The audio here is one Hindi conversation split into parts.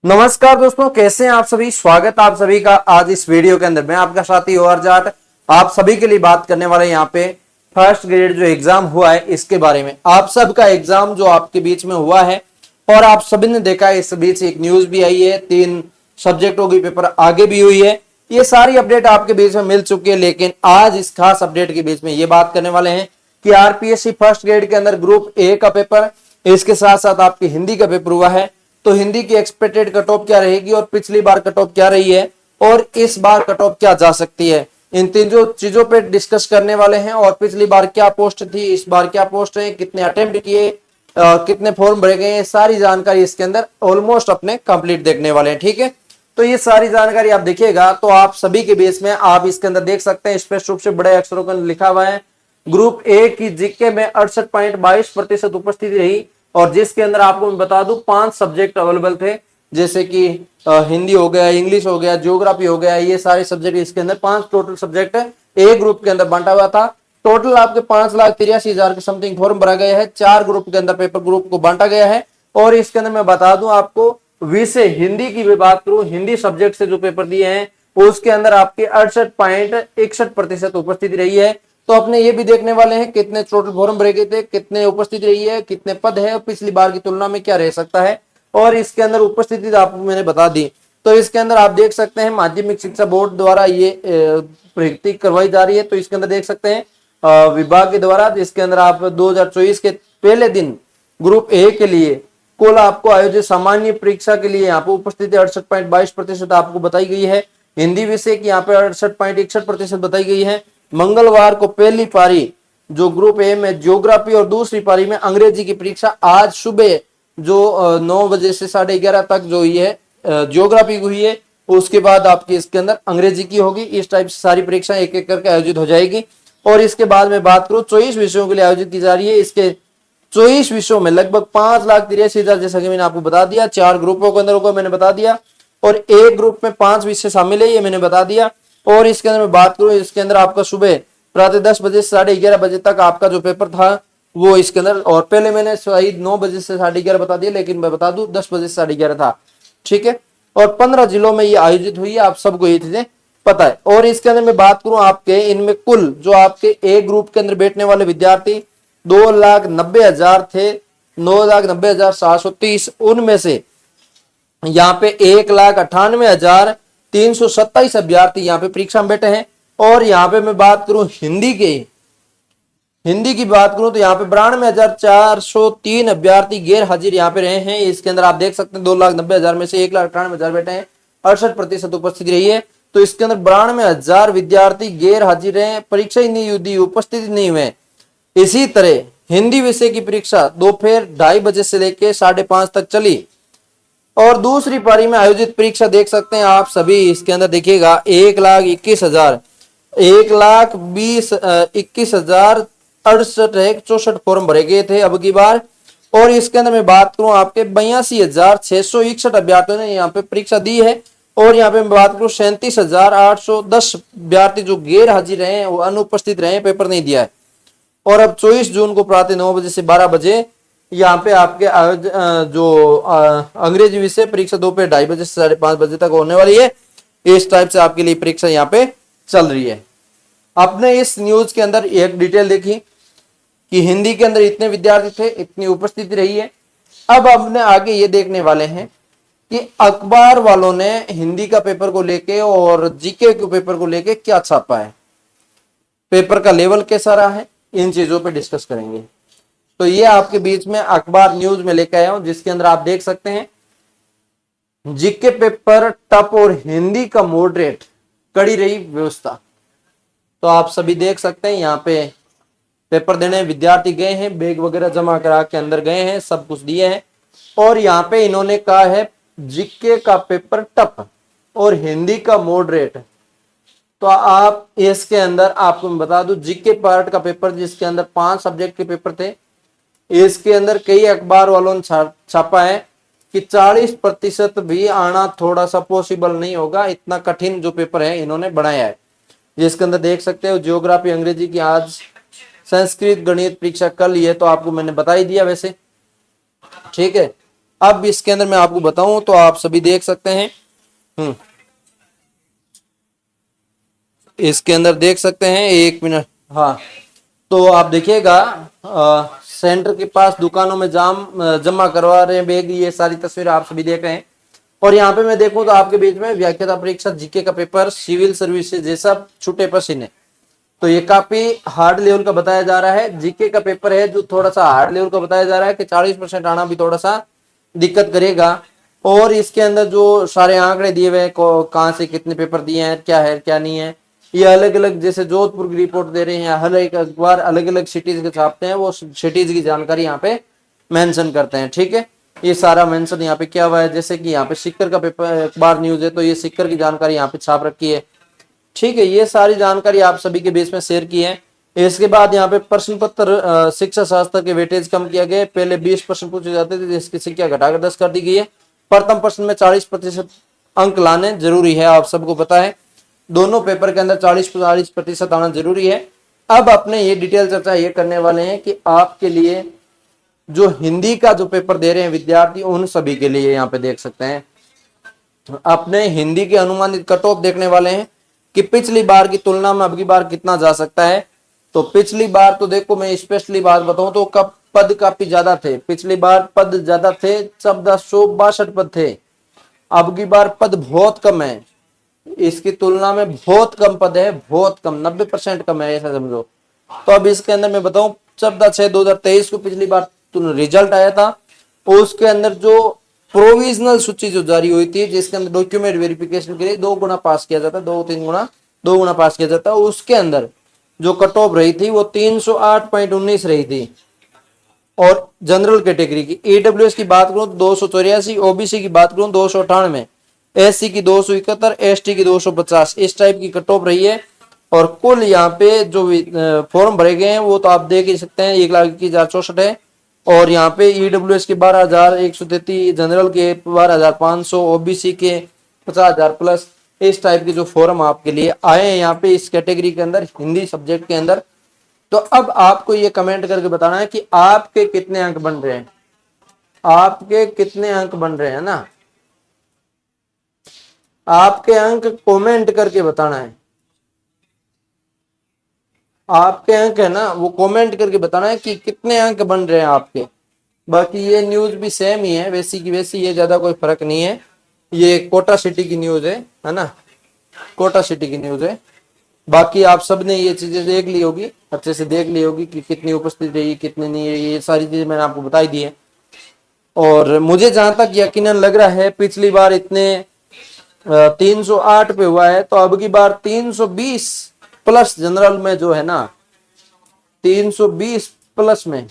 नमस्कार दोस्तों, कैसे हैं आप सभी। स्वागत आप सभी का आज इस वीडियो के अंदर। मैं आपका साथी और जाट आप सभी के लिए बात करने वाले यहाँ पे फर्स्ट ग्रेड जो एग्जाम हुआ है इसके बारे में। आप सबका एग्जाम जो आपके बीच में हुआ है और आप सभी ने देखा है, इस बीच एक न्यूज भी आई है, 3 सब्जेक्टों की पेपर आगे भी हुई है। ये सारी अपडेट आपके बीच में मिल चुकी है, लेकिन आज इस खास अपडेट के बीच में ये बात करने वाले हैं कि आरपीएससी फर्स्ट ग्रेड के अंदर ग्रुप ए का पेपर, इसके साथ साथ आपकी हिंदी का पेपर हुआ है। तो हिंदी की एक्सपेक्टेड कट ऑफ क्या रहेगी और पिछली बार कट ऑफ क्या रही है और इस बार कट ऑफ क्या जा सकती है, इन तीन जो चीजों पे डिस्कस करने वाले हैं। और पिछली बार क्या पोस्ट थी, इस बार क्या पोस्ट है, कितने अटेम्प्ट किए, कितने फॉर्म भरे गए, सारी जानकारी इसके अंदर ऑलमोस्ट अपने कंप्लीट देखने वाले हैं। ठीक है, तो ये सारी जानकारी आप देखिएगा तो आप सभी के बेस में आप इसके अंदर देख सकते हैं, स्पष्ट रूप से बड़े अक्षरों के अंदर लिखा हुआ है ग्रुप ए की जीके में 68.22% उपस्थिति रही। और जिसके अंदर आपको मैं बता दूं 5 सब्जेक्ट अवेलेबल थे, जैसे कि हिंदी हो गया, इंग्लिश हो गया, ज्योग्राफी हो गया, ये सारे सब्जेक्ट इसके अंदर 5 टोटल सब्जेक्ट ए ग्रुप के अंदर बांटा हुआ था। टोटल आपके 5,83,000 के समथिंग फॉर्म भरा गया है। 4 ग्रुप के अंदर पेपर ग्रुप को बांटा गया है। और इसके अंदर मैं बता दूं आपको विषय हिंदी की भी बात करूं, हिंदी सब्जेक्ट से जो पेपर दिए हैं उसके अंदर आपकी 68.61% उपस्थिति रही है। तो अपने ये भी देखने वाले हैं कितने टोटल फॉर्म भरे गए थे, कितने उपस्थिति रही है, कितने पद है और पिछली बार की तुलना में क्या रह सकता है। और इसके अंदर उपस्थिति आपको मैंने बता दी। तो इसके अंदर आप देख सकते हैं माध्यमिक शिक्षा बोर्ड द्वारा ये प्रगति करवाई जा रही है। तो इसके अंदर देख सकते हैं विभाग के द्वारा, जिसके अंदर आप 2024 के पहले दिन ग्रुप ए के लिए कुल आपको आयोजित सामान्य परीक्षा के लिए यहाँ पे उपस्थिति 68.22% आपको बताई गई है। हिंदी विषय की यहाँ पे 68.61% बताई गई है। मंगलवार को पहली पारी जो ग्रुप ए में ज्योग्राफी और दूसरी पारी में अंग्रेजी की परीक्षा आज सुबह जो 9 बजे से 11:30 तक जो हुई है ज्योग्राफी हुई है, उसके बाद आपकी इसके अंदर अंग्रेजी की होगी। इस टाइप से सारी परीक्षा एक एक करके आयोजित हो जाएगी। और इसके बाद में बात करूं 24 विषयों के लिए आयोजित की जा रही है। इसके 24 विषयों में लगभग 5,83,000, जैसा कि मैंने आपको बता दिया, 4 ग्रुपों के अंदर होगा, मैंने बता दिया। और एक ग्रुप में 5 विषय शामिल है, ये मैंने बता दिया। और इसके अंदर मैं बात करूं, इसके अंदर आपका सुबह प्रातः 10 बजे से 11:30 बजे तक आपका जो पेपर था वो इसके अंदर, और पहले मैंने सही 9 बजे से 11:30 बता दिया, लेकिन मैं बता दूं 10 बजे से 11:30 था। ठीक है, और 15 जिलों में ये आयोजित हुई है, आप सबको ये चीजें पता है। और इसके अंदर मैं बात करूं आपके इनमें कुल जो आपके ए ग्रुप के अंदर बैठने वाले विद्यार्थी 2,90,000 थे, 9,90,730। उनमें से यहाँ पे 1,98,327 अभ्यर्थी यहाँ पे परीक्षा में बैठे हैं। और यहाँ पे मैं बात करूं हिंदी की बात करूं तो यहाँ पे 92,403 अभ्यर्थी गैर हाजिर यहाँ पे रहे हैं। इसके अंदर आप देख सकते हैं 2,90,000 में से 1,98,000 बैठे हैं, 68% उपस्थिति रही है। तो इसके अंदर 92,000 विद्यार्थी गैर हाजिर रहे, परीक्षा ही नहीं हुई, उपस्थिति नहीं हुए। इसी तरह हिंदी विषय की परीक्षा दोपहर 2:30 बजे से लेकर 5:30 तक चली। और दूसरी पारी में आयोजित परीक्षा देख सकते हैं आप सभी, इसके अंदर देखिएगा 1,21,068 फॉर्म भरे गए थे अब की बार। और इसके अंदर मैं बात करूं आपके 82,661 अभ्यर्थियों ने यहाँ पे परीक्षा दी है। और यहाँ पे मैं बात करूं 37,810 अभ्यर्थी जो गैर हाजिर रहे हैं, वो अनुपस्थित रहे, पेपर नहीं दिया है। और अब 24 जून को प्रातः 9 बजे से 12 बजे यहाँ पे आपके अंग्रेजी विषय परीक्षा दोपहर 2:30 बजे से 5:30 बजे तक होने वाली है। इस टाइप से आपके लिए परीक्षा यहाँ पे चल रही है। आपने इस न्यूज के अंदर एक डिटेल देखी कि हिंदी के अंदर इतने विद्यार्थी थे, इतनी उपस्थिति रही है। अब हमने आगे ये देखने वाले हैं कि अखबार वालों ने हिंदी का पेपर को लेके और जीके के पेपर को लेके क्या छापा है, पेपर का लेवल कैसा रहा है, इन चीजों पे डिस्कस करेंगे। तो ये आपके बीच में अखबार न्यूज में लेकर आया हूं, जिसके अंदर आप देख सकते हैं जीके पेपर टफ और हिंदी का मॉडरेट, कड़ी रही व्यवस्था। तो आप सभी देख सकते हैं यहाँ पे पेपर देने विद्यार्थी गए हैं, बैग वगैरह जमा करा के अंदर गए हैं, सब कुछ दिए हैं। और यहाँ पे इन्होंने कहा है जीके का पेपर टफ और हिंदी का मॉडरेट। तो आप इसके अंदर आपको मैं बता दूं जीके पार्ट का पेपर, जिसके अंदर 5 सब्जेक्ट के पेपर थे, इसके अंदर कई अखबार वालों ने छापा है कि 40% भी आना थोड़ा सा पॉसिबल नहीं होगा, इतना कठिन जो पेपर है इन्होंने बनाया है। जिसके अंदर देख सकते हो ज्योग्राफी अंग्रेजी की आज, संस्कृत गणित परीक्षा कल ही है, तो आपको मैंने बता ही दिया वैसे। ठीक है, अब इसके अंदर मैं आपको बताऊं तो आप सभी देख सकते हैं, इसके अंदर देख सकते हैं, एक मिनट, हाँ, तो आप देखिएगा सेंटर के पास दुकानों में जमा करवा रहे हैं बैग, ये सारी तस्वीर आप सभी देख रहे हैं। और यहाँ पे मैं देखूं तो आपके बीच में व्याख्याता परीक्षा, जीके का पेपर, सिविल सर्विसेज, ये सब छूटे पसीने है। तो ये काफी हार्ड लेवल का बताया जा रहा है। जीके का पेपर है जो थोड़ा सा हार्ड लेवल का बताया जा रहा है कि 40% आना भी थोड़ा सा दिक्कत करेगा। और इसके अंदर जो सारे आंकड़े दिए हुए हैं, कहाँ से कितने पेपर दिए हैं, क्या नहीं है, ये अलग अलग, जैसे जोधपुर की रिपोर्ट दे रहे हैं, हर एक अखबार अलग अलग सिटीज के छापते हैं, वो सिटीज की जानकारी यहाँ पे मेंशन करते हैं। ठीक है, ये सारा मेंशन यहाँ पे क्या हुआ है, जैसे कि यहाँ पे सिक्कर का पेपर अखबार न्यूज है, तो ये सिक्कर की जानकारी यहाँ पे छाप रखी है। ठीक है, ये सारी जानकारी आप सभी के बीच में शेयर की है। इसके बाद यहाँ पे प्रश्न पत्र शिक्षा शास्त्र के वेटेज कम किया गया। पहले 20 प्रश्न पूछे जाते थे, जिसकी संख्या घटाकर 10 कर दी गई है। प्रथम प्रश्न में 40% अंक लाने जरूरी है, आप सबको पता है। दोनों पेपर के अंदर 40% आना जरूरी है। अब अपने ये डिटेल चर्चा ये करने वाले हैं कि आपके लिए जो हिंदी का जो पेपर दे रहे हैं विद्यार्थी, उन सभी के लिए यहाँ पे देख सकते हैं अपने हिंदी के अनुमानित कट ऑफ देखने वाले हैं कि पिछली बार की तुलना में अब की बार कितना जा सकता है। तो पिछली बार तो देखो, मैं स्पेशली बात बताऊं तो कब पद काफी ज्यादा थे, पिछली बार पद ज्यादा थे, 1462 पद थे। अब की बार पद बहुत कम है, इसकी तुलना में बहुत कम पद है, बहुत कम, 90% कम है, ऐसा समझो। तो अब इसके अंदर मैं बताऊं 14/6/2023 को पिछली बार रिजल्ट आया था, उसके अंदर जो प्रोविजनल सूची जो जारी हुई थी, जिसके अंदर डॉक्यूमेंट वेरिफिकेशन के लिए 2 गुना पास किया जाता, 2 गुना पास किया जाता, उसके अंदर जो कट ऑफ रही थी वो 308.19 रही थी। और जनरल कैटेगरी की ईडब्ल्यूएस की बात करूं तो 284, ओबीसी की बात करूं 298, एससी की 271, एसटी की 250, इस टाइप की कट ऑफ रही है। और कुल यहाँ पे जो फॉर्म भरे गए हैं वो तो आप देख ही सकते हैं, 1,21,064 है। और यहाँ पे ईडब्ल्यूएस के 12,133, जनरल के 12,500, ओबीसी के 50,000 प्लस, इस टाइप के जो फॉर्म आपके लिए आए हैं यहाँ पे इस कैटेगरी के अंदर, हिंदी सब्जेक्ट के अंदर। तो अब आपको ये कमेंट करके बताना है कि आपके कितने अंक बन रहे हैं, आपके कितने अंक बन रहे हैं ना, आपके अंक कमेंट करके बताना है। आपके अंक है ना, वो कमेंट करके बताना है कि कितने अंक बन रहे हैं आपके। बाकी ये न्यूज भी सेम ही है, वैसी की वैसी, ये ज्यादा कोई फर्क नहीं है। ये कोटा सिटी की न्यूज है ना, कोटा सिटी की न्यूज है। बाकी आप सब ने ये चीजें देख ली होगी, अच्छे से देख ली होगी कि कितनी उपस्थिति रही, कितनी नहीं है, ये सारी चीजें मैंने आपको बताई दी है। और मुझे जहां तक यकीनन लग रहा है, पिछली बार इतने 308 पे हुआ है, तो अब की बार 320 प्लस जनरल में जो है ना, 320 प्लस में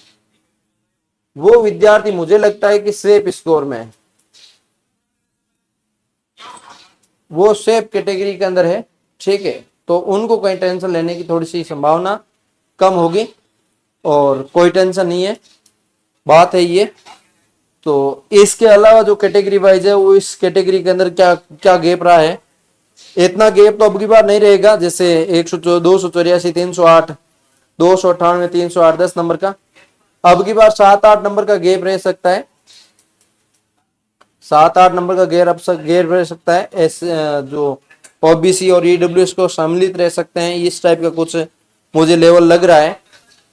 वो विद्यार्थी मुझे लगता है कि सेफ स्कोर में है, वो सेफ कैटेगरी के अंदर है। ठीक है, तो उनको कोई टेंशन लेने की थोड़ी सी संभावना कम होगी, और कोई टेंशन नहीं है, बात है ये। तो इसके अलावा जो कैटेगरी वाइज है, वो इस कैटेगरी के अंदर क्या क्या गैप रहा है, इतना गैप तो अब की बार नहीं रहेगा। जैसे 284, 308, 298, 308, 10 नंबर का, अब की बार 7-8 नंबर का गैप रह सकता है, 7-8 नंबर का गैप रह सकता है। ऐसे जो ओबीसी और ईडब्ल्यूएस को सम्मिलित रह सकते हैं, इस टाइप का कुछ मुझे लेवल लग रहा है।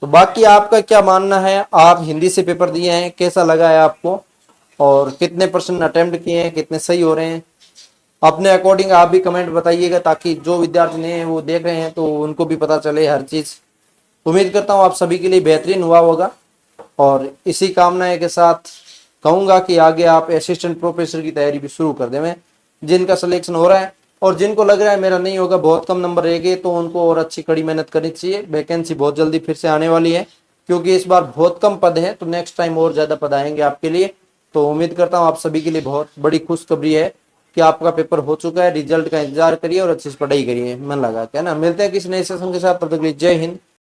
तो बाकी आपका क्या मानना है, आप हिंदी से पेपर दिए हैं, कैसा लगा है आपको, और कितने % अटेम्प्ट किए हैं, कितने सही हो रहे हैं, अपने अकॉर्डिंग आप भी कमेंट बताइएगा, ताकि जो विद्यार्थी ने वो देख रहे हैं तो उनको भी पता चले हर चीज। उम्मीद करता हूँ आप सभी के लिए बेहतरीन हुआ होगा, और इसी कामना के साथ कहूंगा कि आगे आप असिस्टेंट प्रोफेसर की तैयारी भी शुरू कर दें। जिनका सिलेक्शन हो रहा है और जिनको लग रहा है मेरा नहीं होगा, बहुत कम नंबर रह गए, तो उनको और अच्छी कड़ी मेहनत करनी चाहिए। वैकेंसी बहुत जल्दी फिर से आने वाली है, क्योंकि इस बार बहुत कम पद है, तो नेक्स्ट टाइम और ज्यादा पद आएंगे आपके लिए। तो उम्मीद करता हूँ आप सभी के लिए बहुत बड़ी खुशखबरी है कि आपका पेपर हो चुका है। रिजल्ट का इंतजार करिए और अच्छी से पढ़ाई करिए, मन लगा क्या ना। मिलते हैं किसी नए सेशन के साथ, तब तक के लिए जय हिंद।